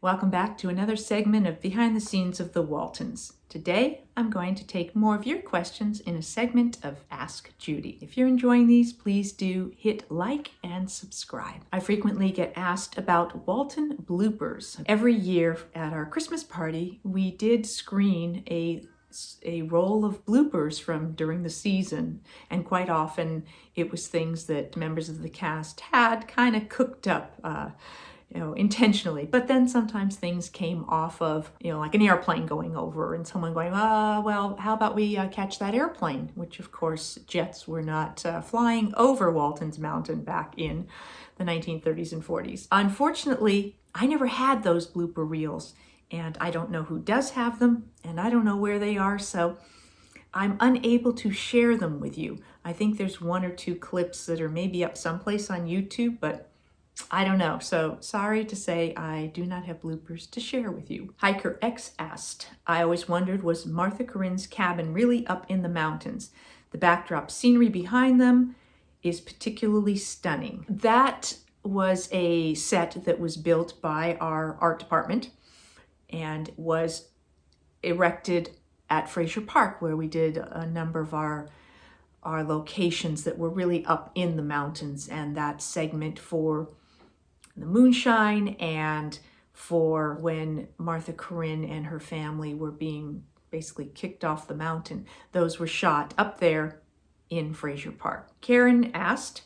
Welcome back to another segment of Behind the Scenes of the Waltons. Today, I'm going to take more of your questions in a segment of Ask Judy. If you're enjoying these, please do hit like and subscribe. I frequently get asked about Walton bloopers. Every year at our Christmas party, we did screen a roll of bloopers from during the season, and quite often it was things that members of the cast had kind of cooked up intentionally. But then sometimes things came off of, like an airplane going over and someone going, well, how about we catch that airplane? Which, of course, jets were not flying over Walton's Mountain back in the 1930s and 40s. Unfortunately, I never had those blooper reels, and I don't know who does have them, and I don't know where they are, so I'm unable to share them with you. I think there's one or two clips that are maybe up someplace on YouTube, but I don't know. So sorry to say I do not have bloopers to share with you. Hiker X asked, I always wondered, was Martha Corinne's cabin really up in the mountains? The backdrop scenery behind them is particularly stunning. That was a set that was built by our art department and was erected at Fraser Park, where we did a number of our locations that were really up in the mountains, and that segment for the moonshine and for when Martha Corinne and her family were being basically kicked off the mountain, those were shot up there in Fraser Park. Karen asked,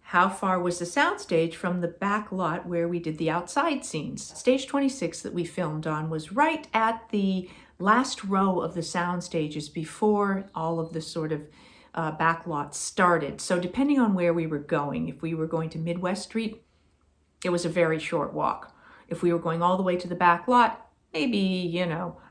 how far was the soundstage from the back lot where we did the outside scenes? Stage 26 that we filmed on was right at the last row of the sound stages before all of the sort of back lots started. So depending on where we were going, if we were going to Midwest Street, it was a very short walk. If we were going all the way to the back lot, maybe,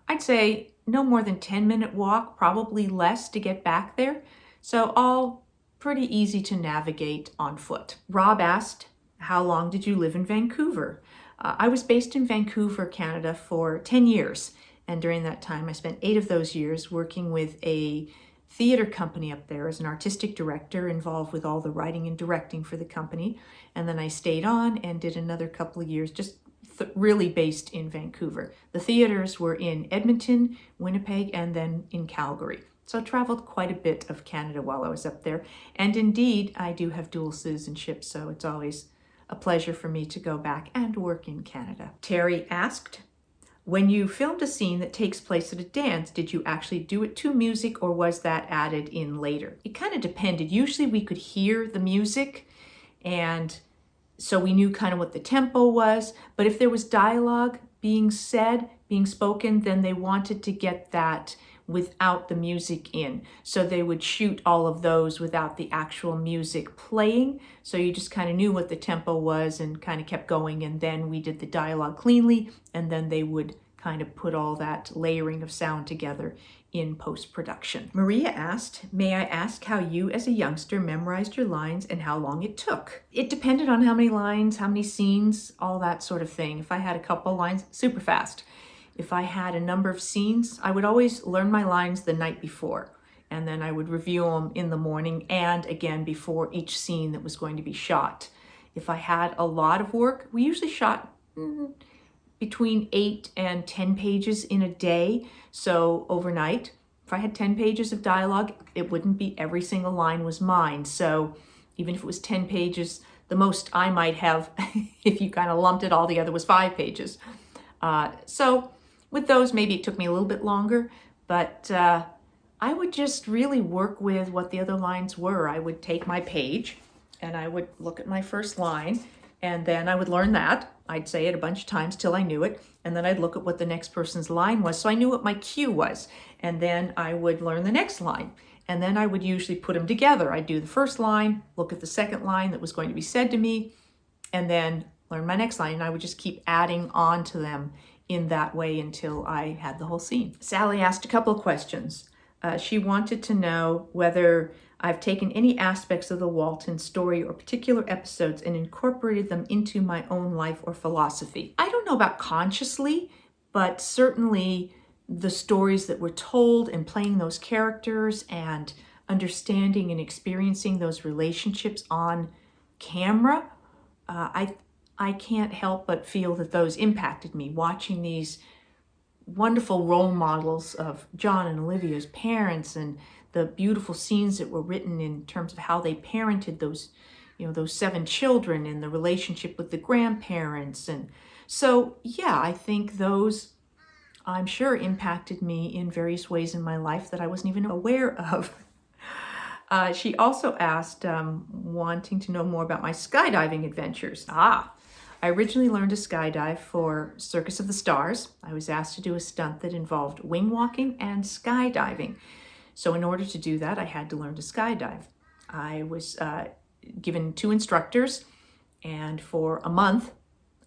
I'd say no more than 10-minute walk, probably less to get back there. So all pretty easy to navigate on foot. Rob asked, how long did you live in Vancouver? I was based in Vancouver, Canada for 10 years. And during that time, I spent 8 of those years working with a theater company up there as an artistic director, involved with all the writing and directing for the company. And then I stayed on and did another couple of years just really based in Vancouver. The theaters were in Edmonton, Winnipeg, and then in Calgary. So I traveled quite a bit of Canada while I was up there. And indeed, I do have dual citizenship, so it's always a pleasure for me to go back and work in Canada. Terry asked, when you filmed a scene that takes place at a dance, did you actually do it to music, or was that added in later? It kind of depended. Usually we could hear the music, and so we knew kind of what the tempo was. But if there was dialogue being said, being spoken, then they wanted to get that without the music in. So they would shoot all of those without the actual music playing. So you just kind of knew what the tempo was and kind of kept going. And then we did the dialogue cleanly, and then they would kind of put all that layering of sound together in post-production. Maria asked, may I ask how you as a youngster memorized your lines and how long it took? It depended on how many lines, how many scenes, all that sort of thing. If I had a couple lines, super fast. If I had a number of scenes, I would always learn my lines the night before, and then I would review them in the morning and again before each scene that was going to be shot. If I had a lot of work, we usually shot between 8 and 10 pages in a day. So overnight, if I had 10 pages of dialogue, it wouldn't be every single line was mine. So even if it was 10 pages, the most I might have, if you kind of lumped it all together, was 5 pages. So with those, maybe it took me a little bit longer, but I would just really work with what the other lines were. I would take my page and I would look at my first line, and then I would learn that. I'd say it a bunch of times till I knew it, and then I'd look at what the next person's line was, so I knew what my cue was, and then I would learn the next line. And then I would usually put them together. I'd do the first line, look at the second line that was going to be said to me, and then learn my next line, and I would just keep adding on to them in that way until I had the whole scene. Sally asked a couple of questions. She wanted to know whether I've taken any aspects of the Walton story or particular episodes and incorporated them into my own life or philosophy. I don't know about consciously, but certainly the stories that were told and playing those characters and understanding and experiencing those relationships on camera, I can't help but feel that those impacted me, watching these wonderful role models of John and Olivia's parents and the beautiful scenes that were written in terms of how they parented those, those 7 children and the relationship with the grandparents. And so, yeah, I think those, I'm sure, impacted me in various ways in my life that I wasn't even aware of. She also asked, wanting to know more about my skydiving adventures. I originally learned to skydive for Circus of the Stars. I was asked to do a stunt that involved wing walking and skydiving. So in order to do that, I had to learn to skydive. I was given 2 instructors, and for a month,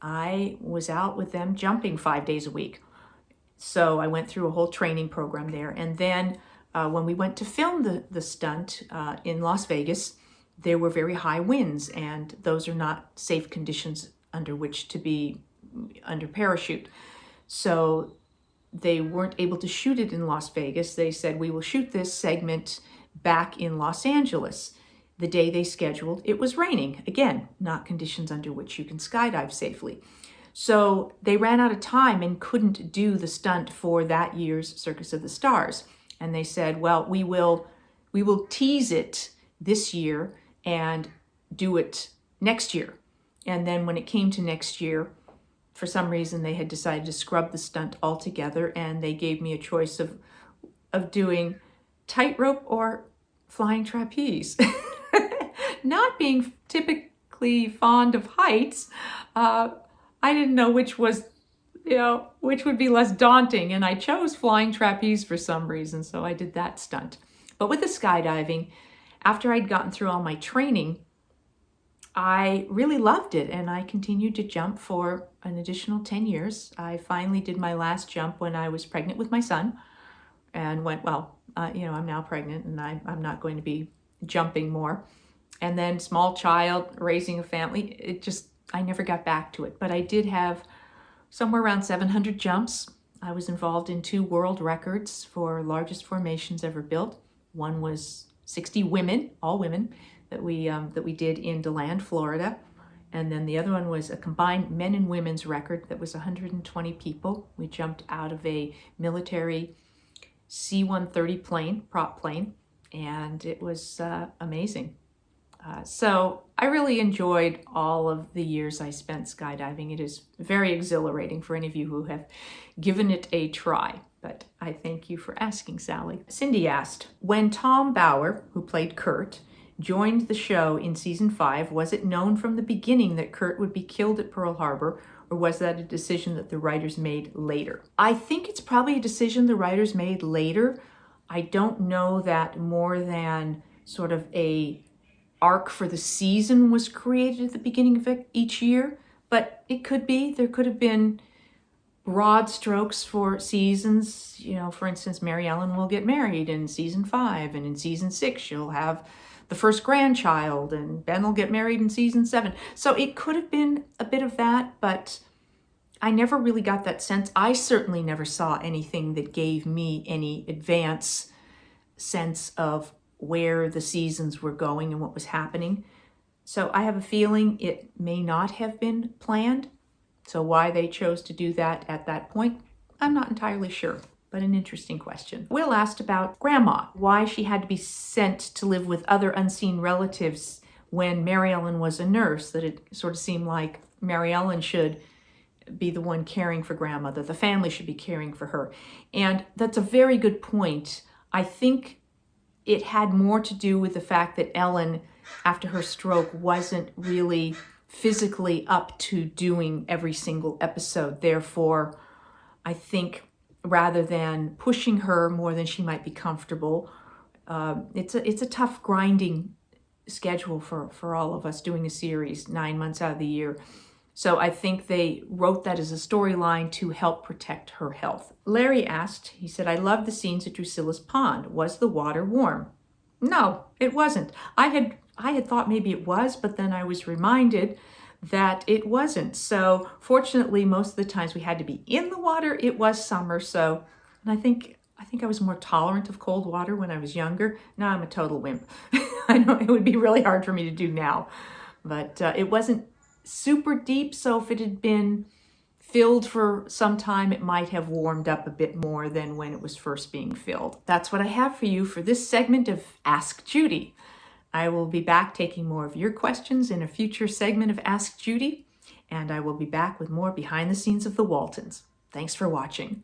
I was out with them jumping 5 days a week. So I went through a whole training program there. And then when we went to film the stunt in Las Vegas, there were very high winds, and those are not safe conditions under which to be under parachute. So they weren't able to shoot it in Las Vegas. They said, we will shoot this segment back in Los Angeles. The day they scheduled, it was raining. Again, not conditions under which you can skydive safely. So they ran out of time and couldn't do the stunt for that year's Circus of the Stars. And they said, well, we will tease it this year and do it next year. And then when it came to next year, for some reason they had decided to scrub the stunt altogether, and they gave me a choice of doing tightrope or flying trapeze. Not being typically fond of heights, I didn't know which was, which would be less daunting, and I chose flying trapeze for some reason, so I did that stunt. But with the skydiving, after I'd gotten through all my training, I really loved it, and I continued to jump for an additional 10 years. I finally did my last jump when I was pregnant with my son, and went, I'm now pregnant, and I'm not going to be jumping more. And then small child, raising a family, I never got back to it. But I did have somewhere around 700 jumps. I was involved in 2 world records for largest formations ever built. One was 60 women, all women, that we did in DeLand, Florida. And then the other one was a combined men and women's record that was 120 people. We jumped out of a military C-130 plane, prop plane, and it was amazing. So I really enjoyed all of the years I spent skydiving. It is very exhilarating for any of you who have given it a try. But I thank you for asking, Sally. Cindy asked, when Tom Bauer, who played Curt, joined the show in season 5, was it known from the beginning that Curt would be killed at Pearl Harbor, or was that a decision that the writers made later? I think it's probably a decision the writers made later. I don't know that more than sort of a arc for the season was created at the beginning of each year, but it could be. There could have been broad strokes for seasons. For instance, Mary Ellen will get married in season 5, and in season 6 she'll have the first grandchild, and Ben will get married in season 7. So it could have been a bit of that, but I never really got that sense. I certainly never saw anything that gave me any advance sense of where the seasons were going and what was happening. So I have a feeling it may not have been planned. So why they chose to do that at that point, I'm not entirely sure. But an interesting question. Will asked about Grandma, why she had to be sent to live with other unseen relatives when Mary Ellen was a nurse, that it sort of seemed like Mary Ellen should be the one caring for Grandma, that the family should be caring for her. And that's a very good point. I think it had more to do with the fact that Ellen, after her stroke, wasn't really physically up to doing every single episode. Therefore, I think rather than pushing her more than she might be comfortable, it's a tough grinding schedule for all of us doing a series 9 months out of the year. So I think they wrote that as a storyline to help protect her health. Larry asked, he said, I love the scenes at Druscilla's pond. Was the water warm? No, it wasn't. I had thought maybe it was, but then I was reminded that it wasn't. So fortunately, most of the times we had to be in the water. It was summer, so, and I think I was more tolerant of cold water when I was younger. Now I'm a total wimp. I know it would be really hard for me to do now, but it wasn't super deep, so if it had been filled for some time, it might have warmed up a bit more than when it was first being filled. That's what I have for you for this segment of Ask Judy. I will be back taking more of your questions in a future segment of Ask Judy, and I will be back with more behind the scenes of the Waltons. Thanks for watching.